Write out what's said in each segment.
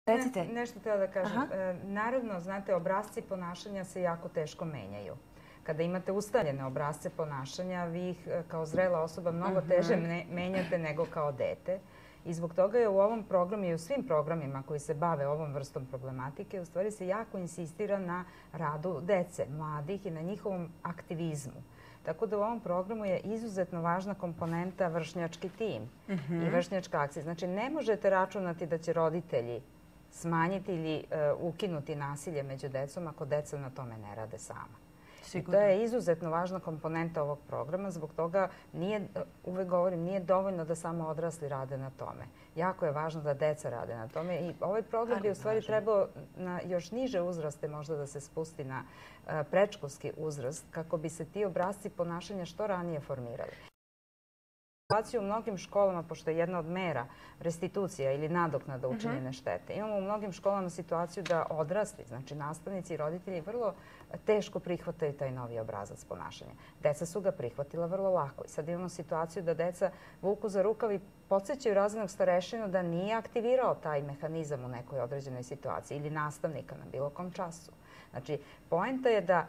Recite. Nešto htjela da kažem. Naravno, znate, obrasci ponašanja se jako teško menjaju. Kada imate ustaljene obrasce ponašanja, vi ih kao zrela osoba mnogo teže menjate nego kao dete. I zbog toga je u ovom programu i u svim programima koji se bave ovom vrstom problematike, u stvari se jako insistira na radu dece, mladih i na njihovom aktivizmu. Tako da u ovom programu je izuzetno važna komponenta vršnjački tim i vršnjačka akcija. Znači, ne možete računati da će roditelji smanjiti ili ukinuti nasilje među decom ako deca na tome ne rade sama. To je izuzetno važna komponenta ovog programa, zbog toga uvek govorim, nije dovoljno da samo odrasli rade na tome. Jako je važno da deca rade na tome i ovaj program bi u stvari trebao na još niže uzraste možda da se spusti na predškolski uzrast kako bi se ti obrasci ponašanja što ranije formirali. U mnogim školama, pošto je jedna od mera restitucija ili nadoknada učinjene štete, imamo u mnogim školama situaciju da odrasli, znači nastavnici i roditelji, vrlo teško prihvataju taj novi obrazac ponašanja. Deca su ga prihvatila vrlo lako i sad imamo situaciju da deca vuku za rukav i podsjećaju razrednog starešinu da nije aktivirao taj mehanizam u nekoj određenoj situaciji ili nastavnika na bilo kom času. Znači, poenta je da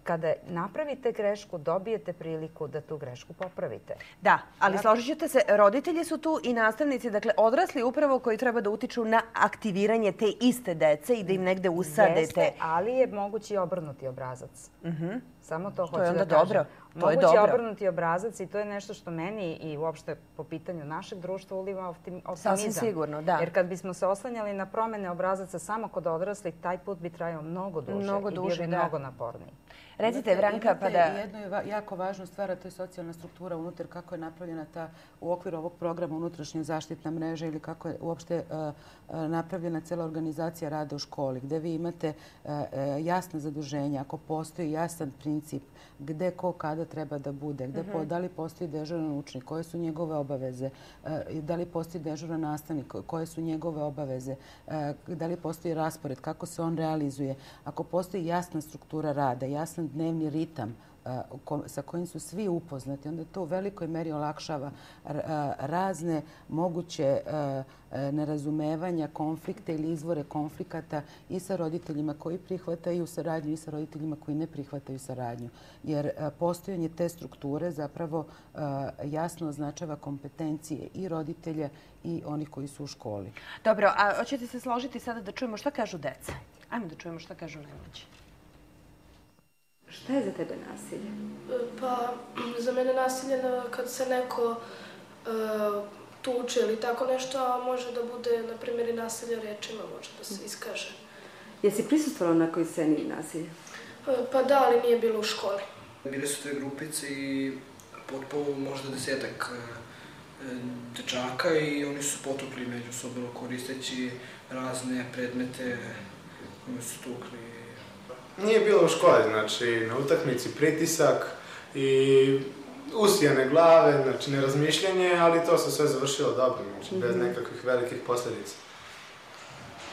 kada napravite grešku, dobijete priliku da tu grešku popravite. Da, ali složit ćete se, roditelji su tu i nastavnici, dakle odrasli upravo koji treba da utiču na aktiviranje te iste dece i da im negde usadete. Jeste, ali je mogući obrnuti obrazac. Samo to hoću da kažem. To je onda dobro. Mogući obrnuti obrazac i to je nešto što meni i uopšte po pitanju našeg društva uliva optimizam. Sasvim sigurno, da. Jer kad bismo se oslanjali na promene obrazaca samo kod odraslih, taj put bi trajao mnogo duže i bio bi mnogo naporniji. Recite, Vranka, pa da... Jedno je jako važno stvar, a to je socijalna struktura unutar, kako je napravljena ta u okviru ovog programa unutrašnja zaštitna mreža ili kako je uopšte napravljena cela organizacija rada u školi, gde vi imate jasna zaduženja, ako postoji jasan princip gde ko kada treba da bude, da li postoji dežuran učenik, koje su njegove obaveze, da li postoji dežuran nastavnik, koje su njegove obaveze, da li postoji raspored, kako se on realizuje. Ako postoji jasna struktura rada, jasan dnevni ritam sa kojim su svi upoznati, onda to u velikoj meri olakšava razne moguće nerazumevanja, konflikte ili izvore konflikata i sa roditeljima koji prihvataju saradnju i sa roditeljima koji ne prihvataju saradnju. Jer postojanje te strukture zapravo jasno označava kompetencije i roditelja i onih koji su u školi. Dobro, a hoćete se složiti sada da čujemo šta kažu deca? Ajmo da čujemo šta kažu najmlađi. Šta je za tebe nasilje? Pa, za mene nasilje kad se neko tuče ili tako nešto, a može da bude, na primjer, i nasilje rečima, može da se iskaže. Jesi prisustvovala na nekoj sceni nasilja? Pa da, ali nije bilo u školi. Bile su te grupice i potpuno možda 10-ak dečaka i oni su potupli međusobno koristeći razne predmete koji su tukli. Nije bilo u školi, znači na utakmici pritisak i usijane glave, znači nerazmišljanje, ali to se sve završilo dobro, znači bez nekakvih velikih posljedica.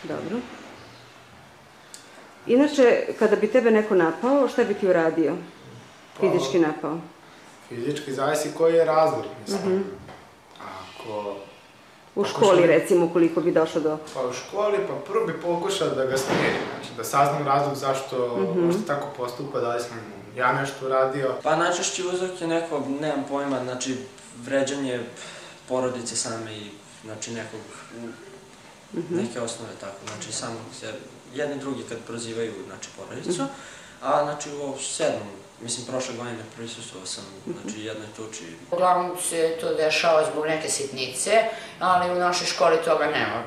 Dobro. Inače, kada bi tebe neko napao, šta bi ti uradio? Fizički napao? Fizički zavisi koji je razlog, mislim. Ako... U školi, recimo, koliko bi došlo do... Pa u školi, pa prvo bi pokušao da ga smirim, znači da saznam razlog zašto tako postupa, da li sam ja nešto uradio. Pa najčešći uzrok je neko, nemam pojma, znači vređanje porodice same i znači neke osnove tako, znači samo se jedni drugi kad prozivaju znači porodicu, a znači u 7. Mislim, prošle godine prisustvovao sam jednoj tuči. Uglavnom se to dešava zbog neke sitnice, ali u našoj školi toga nema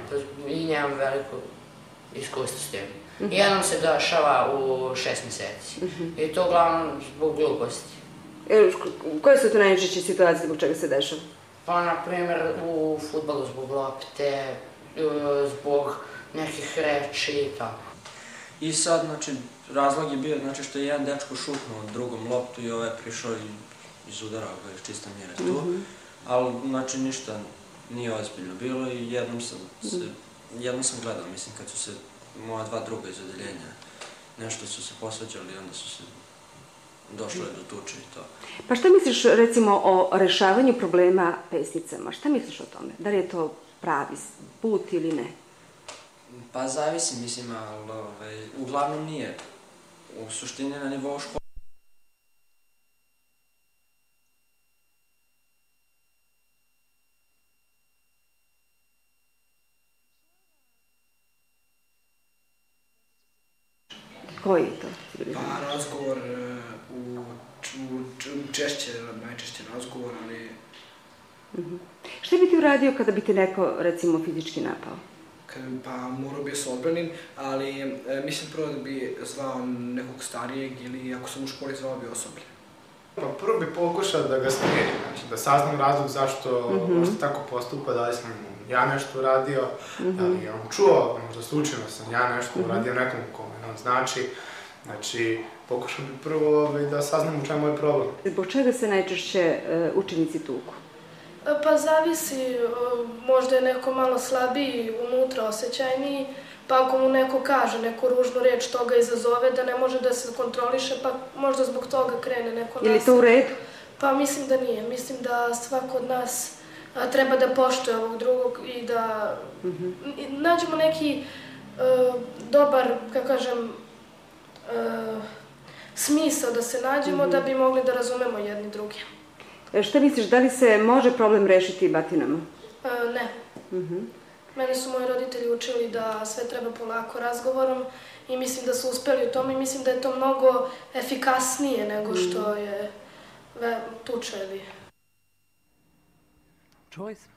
i nemam veliko iskustvo s tim. Jednom se dešava u 6 meseci i to uglavnom zbog gluposti. Koje su to najčešće situacije zbog čega se dešava? Pa, na primjer, u fudbalu zbog lopte, zbog nekih reči i tako. I sad, znači, razlog je bio što je jedan dečko šutnuo drugom loptu i ovaj je prišao i izudarao ga iz čista mjere tu. Ali, znači, ništa nije ozbiljno bilo i jednom sam gledao, mislim, kad su se moja 2 druga iz odeljenja nešto su se posvađali i onda su se došlo je do tuče i to. Pa šta misliš, recimo, o rešavanju problema pesnicama? Šta misliš o tome? Da li je to pravi put ili ne? Pa zavisi, mislim, ali uglavnom nije. U suštini na nivou škole. Koji je to? Pa razgovor najčešće razgovor, ali... Šta bi ti uradio kada bi te neko, recimo, fizički napao? Pa morao bi se odbranim, ali mislim prvo da bi zvao nekog starijeg ili ako sam u školi zvao bi osoblje. Pa prvo bi pokušao da ga smirim, znači da saznam razlog zašto tako postupa, da li sam ja nešto uradio, da li je on čuo, možda slučajno sam ja nešto uradio nekom kome on znači pokušao bi prvo da saznam u čemu je problem. Zbog čega se najčešće učenici tuku? Pa zavisi, možda je neko malo slabiji, unutra osjećajniji, pa ako mu neko kaže neku ružnu reč, to ga izazove da ne može da se kontroliše, pa možda zbog toga krene neko nasilje. Je li to u redu? Pa mislim da nije. Mislim da svako od nas treba da poštuje ovog drugog i da nađemo neki dobar, kako kažem, smisao da se nađemo da bi mogli da razumemo jedni drugi. Šta misliš, da li se može problem rešiti batinama? Ne. Mene su moji roditelji učili da sve treba polako razgovorom i mislim da su uspeli u tome i mislim da je to mnogo efikasnije nego što je tuča ili... Čuli smo.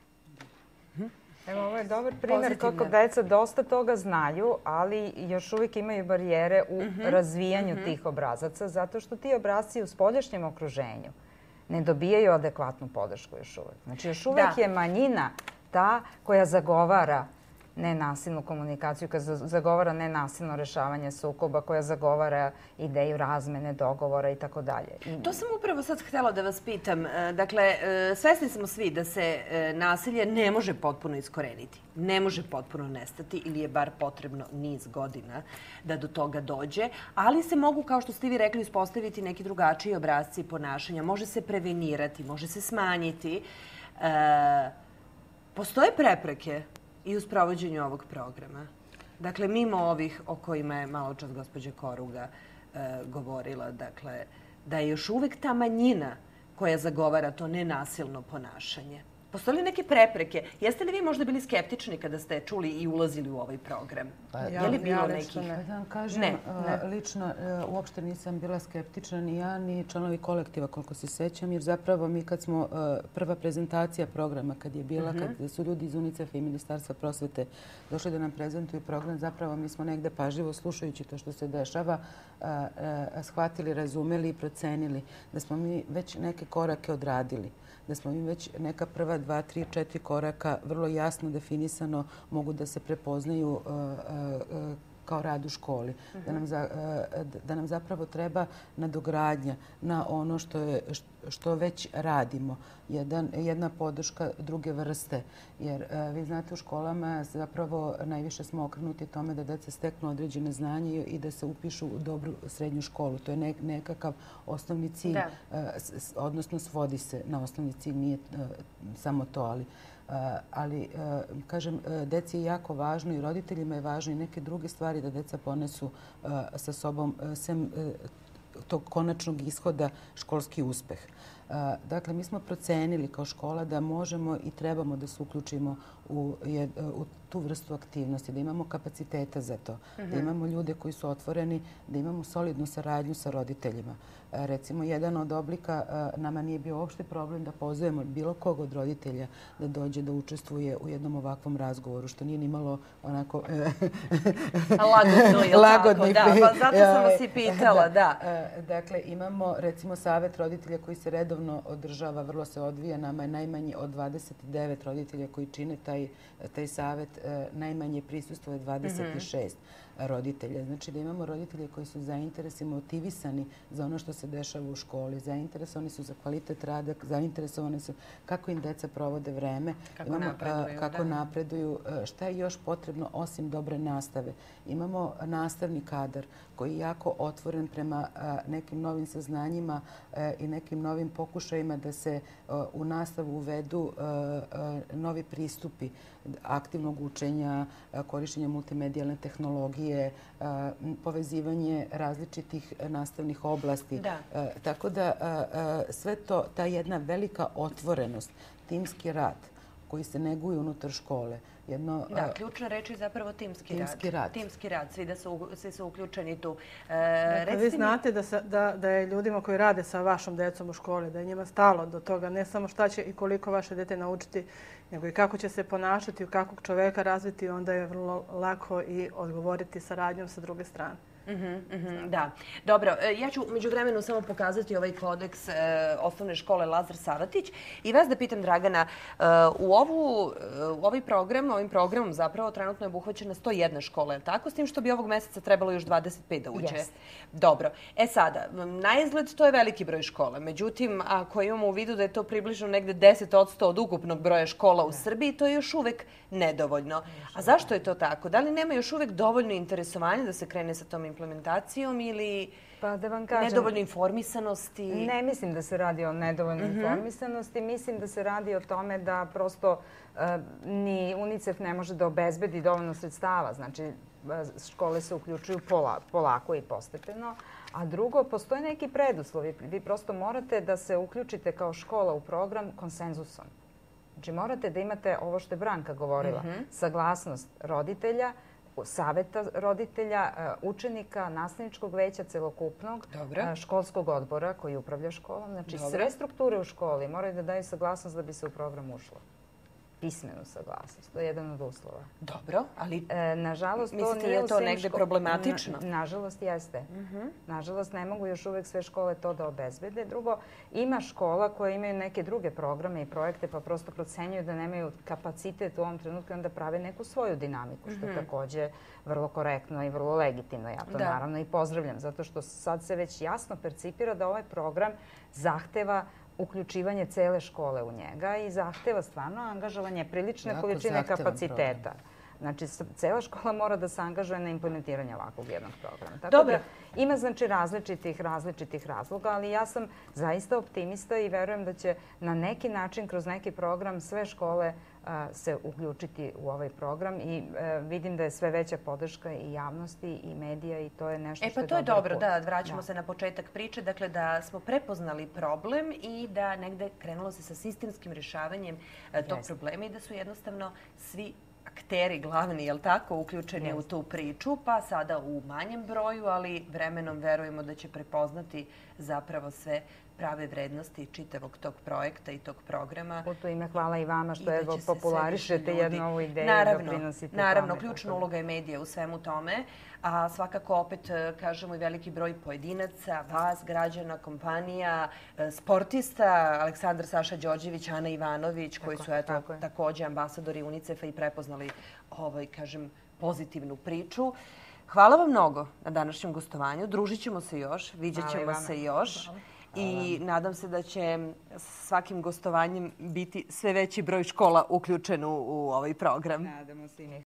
Evo, ovo je dobar primjer kako deca dosta toga znaju, ali još uvijek imaju barijere u razvijanju tih obrazaca, zato što ti obrazci u spoljašnjem okruženju ne dobijaju adekvatnu podršku još uvijek. Znači, još uvijek je manjina ta koja zagovara nenasilnu komunikaciju, koja zagovara nenasilno rešavanje sukoba, koja zagovara ideju razmene, dogovora i tako dalje. To sam upravo sad htjela da vas pitam. Dakle, svesni smo svi da se nasilje ne može potpuno iskoreniti, ne može potpuno nestati ili je bar potrebno niz godina da do toga dođe, ali se mogu, kao što ste vi rekli, uspostaviti neki drugačiji obrasci ponašanja. Može se prevenirati, može se smanjiti. Postoje prepreke i u sprovođenju ovog programa. Dakle, mimo ovih o kojima je malo čas gospođa Koruga govorila, dakle, da je još uvijek ta manjina koja zagovara to nenasilno ponašanje. Postoje li neke prepreke? Jeste li vi možda bili skeptični kada ste čuli i ulazili u ovaj program? Je li bilo nekih? Da kažem, lično uopšte nisam bila skeptična ni ja, ni članovi kolektiva, koliko se sećam, jer zapravo mi kad smo prva prezentacija programa, kad je bila, kad su ljudi iz UNICEF-a i Ministarstva prosvete došli da nam prezentuju program, zapravo mi smo negde pažljivo slušajući to što se dešava, shvatili, razumeli i procenili da smo mi već neke korake odradili, da smo mi već neka prva 2, 3, 4 koraka vrlo jasno definisano mogu da se prepoznaju kao rad u školi. Da nam zapravo treba nadogradnja na ono što već radimo. Jedna podrška druge vrste. Jer vi znate, u školama zapravo najviše smo okrenuti tome da deca steknu određene znanje i da se upišu u dobru srednju školu. To je nekakav osnovni cilj, odnosno svodi se na osnovni cilj, nije samo to, ali, kažem, deci je jako važno i roditeljima je važno i neke druge stvari da deca ponesu sa sobom sem tog konačnog ishoda školski uspeh. Dakle, mi smo procenili kao škola da možemo i trebamo da se uključimo u tu vrstu aktivnosti, da imamo kapaciteta za to, da imamo ljude koji su otvoreni, da imamo solidnu saradnju sa roditeljima. Recimo, jedan od oblika, nama nije bio uopšte problem da pozovemo bilo kog od roditelja da dođe da učestvuje u jednom ovakvom razgovoru, što nije nimalo onako lagodno. Da, zato sam vas i pitala, da. Dakle, imamo recimo savet roditelja koji se redovno održava, vrlo se odvija. Nama je najmanje od 29 roditelja koji čine taj savet, najmanje prisustvo je 26 roditelja. Znači da imamo roditelje koji su zainteresovani, motivisani za ono što se dešava u školi, zainteresovani su za kvalitet rada, zainteresovani su kako im deca provode vreme, kako napreduju, šta je još potrebno osim dobre nastave. Imamo nastavni kadar koji je jako otvoren prema nekim novim saznanjima i nekim novim pokušajima pokušajima da se u nastavu uvedu novi pristupi aktivnog učenja, korišćenja multimedijalne tehnologije, povezivanje različitih nastavnih oblasti. Tako da sve to, ta jedna velika otvorenost, timski rad koji se neguje unutar škole. Da, ključna reč je zapravo timski rad. Timski rad, svi su uključeni tu. Vi znate da je ljudima koji rade sa vašom decom u školi, da je njima stalo do toga ne samo šta će i koliko vaše dete naučiti, nego i kako će se ponašati, kakvog čoveka razviti, onda je vrlo lako i odgovoriti saradnjom sa druge strane. Da. Dobro, ja ću međuvremenu samo pokazati ovaj kodeks osnovne škole Lazar Savatić i vas da pitam, Dragana, ovim programom zapravo trenutno je obuhvaćena 101 škola, je li tako? S tim što bi ovog meseca trebalo još 25 da uđe. Dobro. Sada, na izgled to je veliki broj škola. Međutim, ako imamo u vidu da je to približno negde 10% od ukupnog broja škola u Srbiji, to je još uvek nedovoljno. A zašto je to tako? Da li nema još uvek dovoljno interesovanja da se krene sa tom implementacijom ili nedovoljno informisanosti? Ne mislim da se radi o nedovoljnoj informisanosti. Mislim da se radi o tome da prosto ni UNICEF ne može da obezbedi dovoljno sredstava. Znači, škole se uključuju polako i postepeno. A drugo, postoje neki preduslovi. Vi prosto morate da se uključite kao škola u program konsenzusom. Znači, morate da imate ovo što je Branka govorila, saglasnost roditelja, saveta roditelja, učenika, nastavničkog veća celokupnog, školskog odbora koji upravlja školom. Znači, sve strukture u školi moraju da daju saglasnost da bi se u program ušlo. Pismenu saglasnost. To je jedan od uslova. Dobro, ali nažalost, mislite da je to negde problematično? Nažalost, jeste. Nažalost, ne mogu još uvek sve škole to da obezbede. Drugo, ima škola koje imaju neke druge programe i projekte pa prosto procenjuju da nemaju kapacitet u ovom trenutku i onda prave neku svoju dinamiku, što je takođe vrlo korektno i vrlo legitimno. Ja to naravno i pozdravljam, zato što sad se već jasno percipira da ovaj program zahteva uključivanje cele škole u njega i zahteva stvarno angažovanje prilične količine kapaciteta. Znači, cela škola mora da se angažuje na implementiranje ovakvog jednog programa. Tako da ima znači različitih razloga, ali ja sam zaista optimista i verujem da će na neki način kroz neki program sve škole se uključiti u ovaj program i vidim da je sve veća podrška i javnosti i medija i to je nešto što je dobro. To je dobro, da, vraćamo se na početak priče, dakle da smo prepoznali problem i da negde krenulo se sa sistemskim rješavanjem tog problema i da su jednostavno svi akteri glavni, je li tako, uključeni u tu priču, pa sada u manjem broju, ali vremenom verujemo da će prepoznati zapravo sve prave vrednosti čitavog tog projekta i tog programa. U to ime hvala i vama što evo popularišete jednu ovu ideju i doprinosite tome. Naravno, ključna uloga je medija u svemu tome, a svakako opet kažemo i veliki broj pojedinaca, vas, građana, kompanija, sportista, Aleksandar Saša Đorđević, Ana Ivanović, koji su takođe ambasadori UNICEF-a i prepoznali pozitivnu priču. Hvala vam mnogo na današnjem gostovanju. Družit ćemo se još, vidjet ćemo se još. I nadam se da će svakim gostovanjem biti sve veći broj škola uključen u ovaj program. Nadamo se i mi.